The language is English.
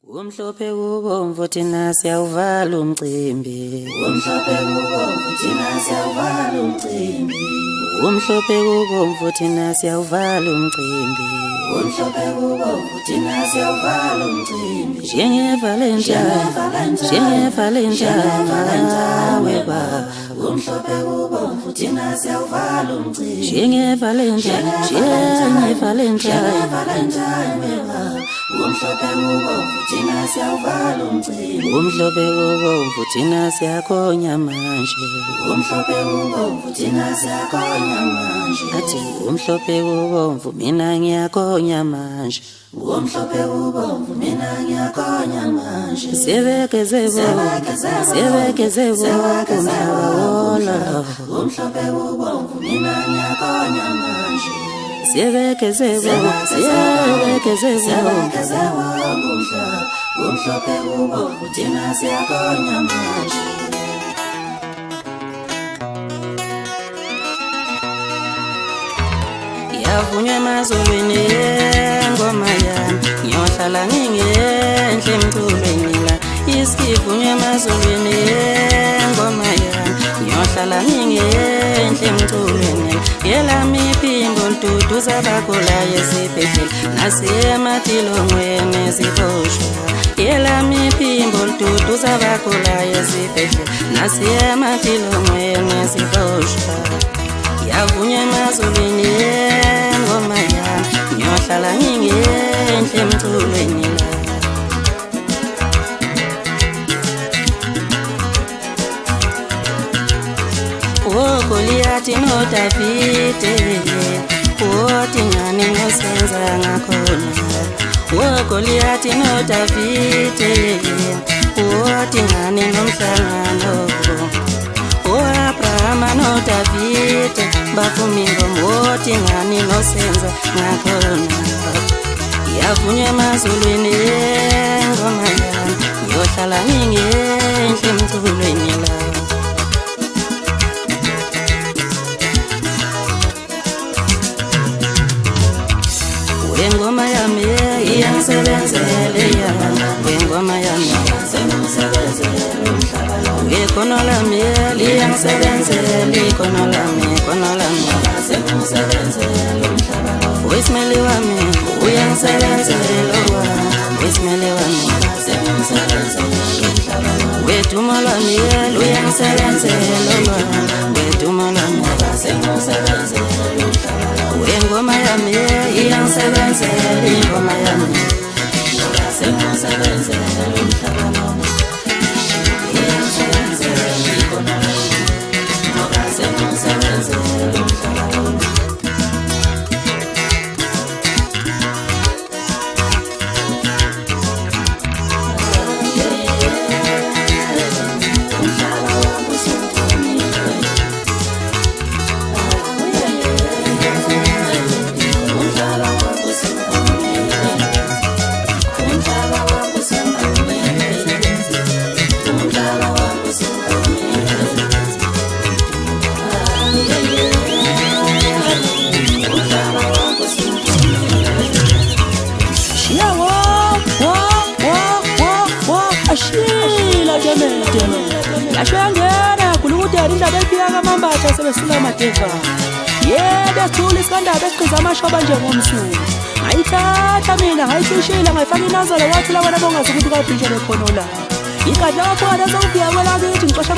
Umhlophe kubomvu thina siyawuvala umcimbi. Umhlophe kubomvu thina siyawuvala umcimbi. Umhlophe kubomvu thina siyawuvala umcimbi. Umhlophe kubomvu thina siyawuvala umcimbi. Njenge-Valentine weba. Umhlophe kubomvu thina siyawuvala umcimbi. Njenge-Valentine weba. Umhlophe kubomvu thina siyawuvala umcimbi. Umhlophe kubomvu thina siyakhonya manje. Umhlophe kubomvu thina siyakhonya manje. Athi umhlophe kubomvu mina ngiyakhonya manje. Umhlophe kubomvu mina ngiyakhonya manje. Siyebekeze kumhlaba. Umhlophe kubomvu mina ngiyakhonya manje. Siyebekeze umhlophe kubomvu thina siyakhonya manje. Yavunywa emazulwini ngoma yami, ngiyohlala ngingenhle emculweni la. Isivunywa emazulwini ngoma yami, ngiyohlala ngingenhle emculweni la. Yelami iphimbo liduduza abagulayo esibhedlela, nasematilongweni siboshwa. Yelami iphimbo liduduza abagulayo esibhedlela, nasematilongweni siboshwa. Yavunywa emazulwini ngoma yami, ngiyohlala ngingenhle emculweni la. Goliathi noDavide, wothi ngani nosenza ngakhona. Goliathi noDavide, wothi ngani nomhlangano. Abrahama noDavide, bafumi ngomothi ngani nosenza ngakhona. Yavunywa emazulwini ngoma yami, ngiyohlala ngingenhle emculweni la. Ngoma yami iyangisebenzele yana, ngoma yami ikhono lami liyangisebenzele, ikhono lami Wesimeli wami uyangisebenzela, wesimeli wami wedumo lwami luyangisebenzela, wedumo lwami ngoma yami iyangisebenzela, ingoma yami Ashangena kulukudela indaba efika Mambatha sebesula amadeva. Yebo sithula isikandaba esiqiza amashoba njengomsuku. Ngayithatha mina ngayishishila ngayifaka inazolo wathi la wena bongazi ukuthi kabhijele khona la. Ikadla waphana sokufika kwelakithi ngicosha